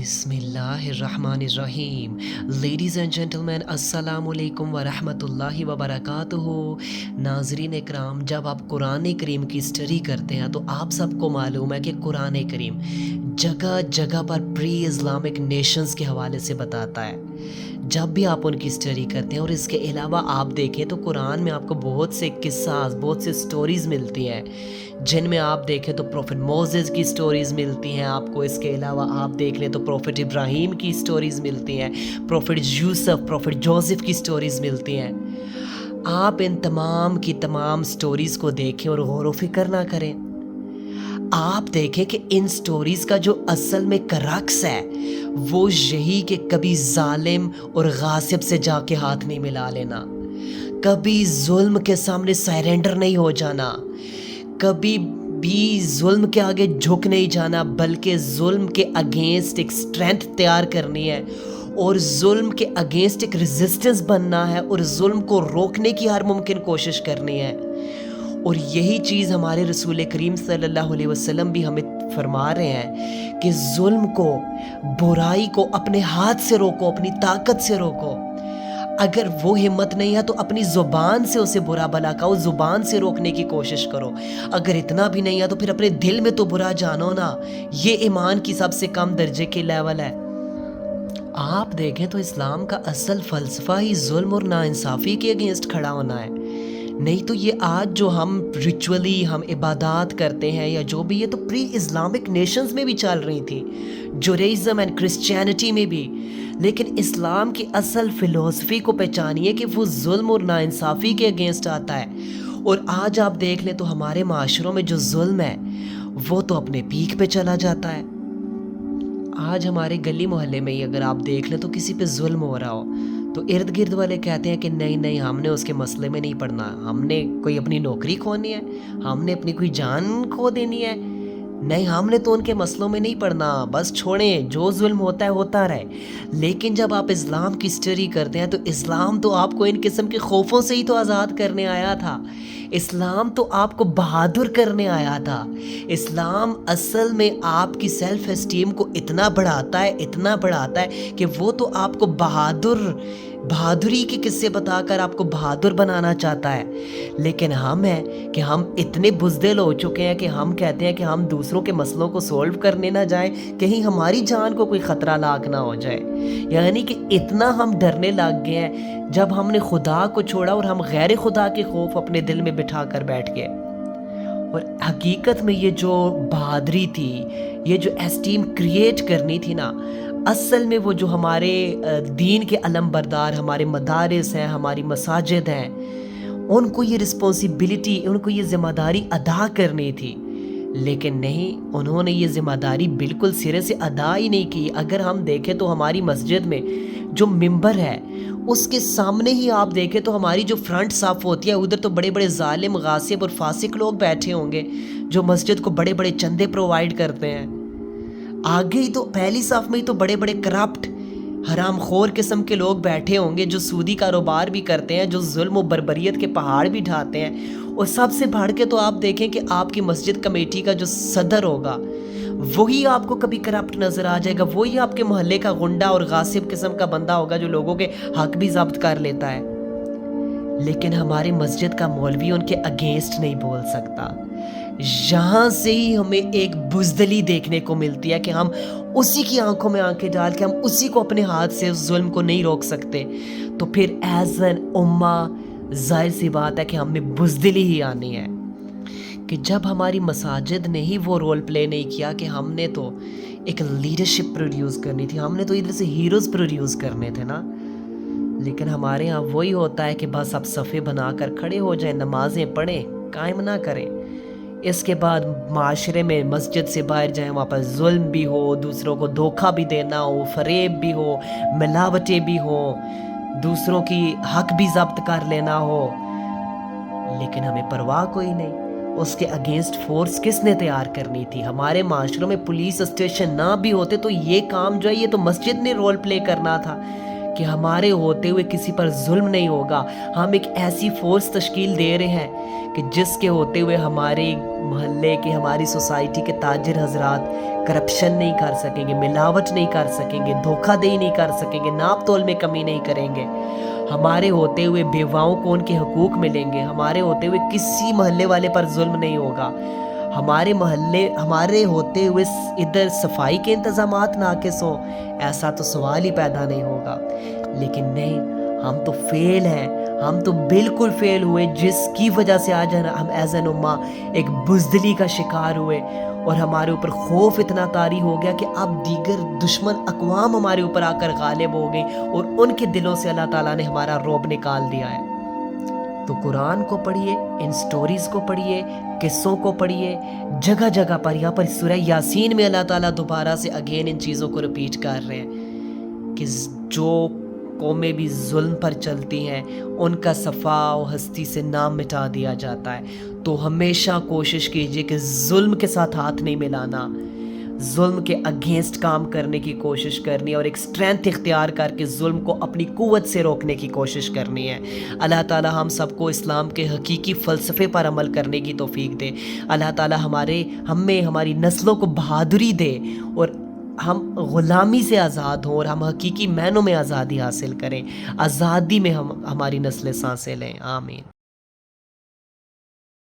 बिस्मिल्लाहिर्रहमानिर्रहीम। Ladies and gentleman, अस्सलाम वालेकुम वरहमतुल्लाहि वबरकातुहू। नाज़रीन इकराम, जब आप कुरान करीम की स्टडी करते हैं तो आप सबको मालूम है कि कुरान करीम जगह जगह पर प्री इस्लामिक नेशंस के हवाले से बताता है। जब भी आप उनकी स्टडी करते हैं और इसके अलावा आप देखें तो कुरान में आपको बहुत से किस्सा, बहुत से स्टोरीज़ मिलती हैं, जिनमें आप देखें तो प्रोफेट मोसेस की स्टोरीज़ मिलती हैं आपको। इसके अलावा आप देख लें तो प्रोफेट इब्राहीम की स्टोरीज़ मिलती हैं, प्रोफेट यूसुफ, प्रोफेट जोसेफ की स्टोरीज़ मिलती हैं। आप इन तमाम की तमाम स्टोरीज़ को देखें और गौर व फिक्र ना करें। आप देखें कि इन स्टोरीज़ का जो असल में करक्स है वो यही कि कभी जालिम और गासिब से जाके हाथ नहीं मिला लेना, कभी जुल्म के सामने सरेंडर नहीं हो जाना, कभी भी जुल्म के आगे झुक नहीं जाना, बल्कि जुल्म के अगेंस्ट एक स्ट्रेंथ तैयार करनी है और जुल्म के अगेंस्ट एक रेजिस्टेंस बनना है और जुल्म को रोकने की हर मुमकिन कोशिश करनी है। और यही चीज़ हमारे रसूल करीम सल्लल्लाहु अलैहि वसल्लम भी हमें फरमा रहे हैं कि जुल्म को, बुराई को अपने हाथ से रोको, अपनी ताकत से रोको। अगर वो हिम्मत नहीं है तो अपनी ज़ुबान से उसे बुरा भला कहो, ज़ुबान से रोकने की कोशिश करो। अगर इतना भी नहीं है तो फिर अपने दिल में तो बुरा जानो ना। ये ईमान की सबसे कम दर्जे की लेवल है। आप देखें तो इस्लाम का असल फ़लसफ़ा ही जुल्म और नाइंसाफ़ी के अगेंस्ट खड़ा होना है। नहीं तो ये आज जो हम रिचुअली हम इबादत करते हैं या जो भी, ये तो प्री इस्लामिक नेशंस में भी चल रही थी, जुडाइज़म एंड क्रिश्चियनिटी में भी। लेकिन इस्लाम की असल फ़िलॉसफ़ी को पहचानिए कि वो जुल्म और नाइंसाफ़ी के अगेंस्ट आता है। और आज आप देख लें तो हमारे माशरों में जो जुल्म है वो तो अपने पीक पे चला जाता है। आज हमारे गली मोहल्ले में ही अगर आप देख लें तो किसी पे जुल्म हो रहा हो तो इर्द गिर्द वाले कहते हैं कि नहीं नहीं, हमने उसके मसले में नहीं पड़ना, हमने कोई अपनी नौकरी खोनी है, हमने अपनी कोई जान खो देनी है, नहीं हमने तो उनके मसलों में नहीं पड़ना, बस छोड़ें, जो जुल्म होता है होता रहे। लेकिन जब आप इस्लाम की स्टडी करते हैं तो इस्लाम तो आपको इन किस्म के खौफों से ही तो आज़ाद करने आया था। इस्लाम तो आपको बहादुर करने आया था। इस्लाम असल में आपकी सेल्फ एस्टीम को इतना बढ़ाता है, इतना बढ़ाता है कि वो तो आपको बहादुरी के किस्से बताकर आपको बहादुर बनाना चाहता है। लेकिन हम हैं कि हम इतने बुज़दिल हो चुके हैं कि हम कहते हैं कि हम दूसरों के मसलों को सोल्व करने ना जाएं, कहीं हमारी जान को कोई ख़तरा लाक ना हो जाए। यानी कि इतना हम डरने लग गए हैं जब हमने खुदा को छोड़ा और हम गैर खुदा के खौफ अपने दिल में बिठा कर बैठ गए। और हकीकत में ये जो बहादुरी थी, ये जो एस्टीम क्रिएट करनी थी ना, असल में वो जो हमारे दीन के अलमबरदार, हमारे मदारिस हैं, हमारी मसाजिद हैं, उनको ये रिस्पॉन्सिबिलिटी, उनको ये ज़िम्मेदारी अदा करनी थी। लेकिन नहीं, उन्होंने ये ज़िम्मेदारी बिल्कुल सिरे से अदा ही नहीं की। अगर हम देखें तो हमारी मस्जिद में जो मिंबर है उसके सामने ही आप देखें तो हमारी जो फ्रंट साफ होती है उधर तो बड़े बड़े जालिम, गासिब और फासिक लोग बैठे होंगे जो मस्जिद को बड़े बड़े चंदे प्रोवाइड करते हैं। आगे ही तो पहली साफ में ही तो बड़े बड़े करप्ट, हरामखोर किस्म के लोग बैठे होंगे जो सूदी कारोबार भी करते हैं, जो जुल्म और बर्बरियत के पहाड़ भी ढाते हैं। और सबसे बढ़ के तो आप देखें कि आपकी मस्जिद कमेटी का जो सदर होगा वही आपको कभी करप्ट नज़र आ जाएगा, वही आपके मोहल्ले का गुंडा और गासिब किस्म का बंदा होगा जो लोगों के हक भी जब्त कर लेता है। लेकिन हमारी मस्जिद का मौलवी उनके अगेंस्ट नहीं बोल सकता। यहाँ से ही हमें एक बुज़दिली देखने को मिलती है कि हम उसी की आंखों में आंखें डाल के हम उसी को अपने हाथ से उस जुल्म को नहीं रोक सकते। तो फिर एज़ एन उम्मा जाहिर सी बात है कि हमें बुज़दिली ही आनी है कि जब हमारी मसाजिद ने ही वो रोल प्ले नहीं किया कि हमने तो एक लीडरशिप प्रोड्यूस करनी थी, हमने तो इधर से हीरोज़ प्रोड्यूस करने थे ना। लेकिन हमारे यहाँ वही होता है कि बस आप सफ़े बनाकर खड़े हो जाएं, नमाज़ें पढ़ें, कायम ना करें, इसके बाद माशरे में मस्जिद से बाहर जाएं, वहाँ पर जुल्म भी हो, दूसरों को धोखा भी देना हो, फरेब भी हो, मिलावटें भी हो, दूसरों की हक भी जब्त कर लेना हो। लेकिन हमें परवाह कोई नहीं। उसके अगेंस्ट फोर्स किसने तैयार करनी थी? हमारे माशरों में पुलिस स्टेशन ना भी होते तो ये काम जो है ये तो मस्जिद ने रोल प्ले करना था کہ ہمارے ہوتے ہوئے کسی پر ظلم نہیں ہوگا. ہم ایک ایسی فورس تشکیل دے رہے ہیں کہ جس کے ہوتے ہوئے ہمارے محلے کے, ہماری سوسائٹی کے تاجر حضرات کرپشن نہیں کر سکیں گے, ملاوٹ نہیں کر سکیں گے, دھوکہ دہی نہیں کر سکیں گے, ناپ تول میں کمی نہیں کریں گے. ہمارے ہوتے ہوئے بیواؤں کو ان کے حقوق ملیں گے. ہمارے ہوتے ہوئے کسی محلے والے پر ظلم نہیں ہوگا. ہمارے ہوتے ہوئے ادھر صفائی کے انتظامات ناقص ہوں, ایسا تو سوال ہی پیدا نہیں ہوگا. لیکن نہیں, ہم تو فیل ہیں, ہم تو بالکل فیل ہوئے, جس کی وجہ سے آج ہم ایز این امہ ایک بزدلی کا شکار ہوئے, اور ہمارے اوپر خوف اتنا طاری ہو گیا کہ اب دیگر دشمن اقوام ہمارے اوپر آ کر غالب ہو گئی, اور ان کے دلوں سے اللہ تعالیٰ نے ہمارا رعب نکال دیا ہے. تو قرآن کو پڑھیے, ان سٹوریز کو پڑھیے, قصوں کو پڑھیے, جگہ جگہ پر. یہاں پر سورہ یاسین میں اللہ تعالیٰ دوبارہ سے اگین ان چیزوں کو رپیٹ کر رہے ہیں کہ جو قومیں بھی ظلم پر چلتی ہیں ان کا صفا و ہستی سے نام مٹا دیا جاتا ہے. تو ہمیشہ کوشش کیجیے کہ ظلم کے ساتھ ہاتھ نہیں ملانا, ظلم کے اگینسٹ کام کرنے کی کوشش کرنی ہے, اور ایک اسٹرینتھ اختیار کر کے ظلم کو اپنی قوت سے روکنے کی کوشش کرنی ہے. اللہ تعالیٰ ہم سب کو اسلام کے حقیقی فلسفے پر عمل کرنے کی توفیق دے. اللہ تعالیٰ ہمیں ہماری نسلوں کو بہادری دے, اور ہم غلامی سے آزاد ہوں, اور ہم حقیقی معنوں میں آزادی حاصل کریں, آزادی میں ہماری نسلیں سانسیں لیں. آمین.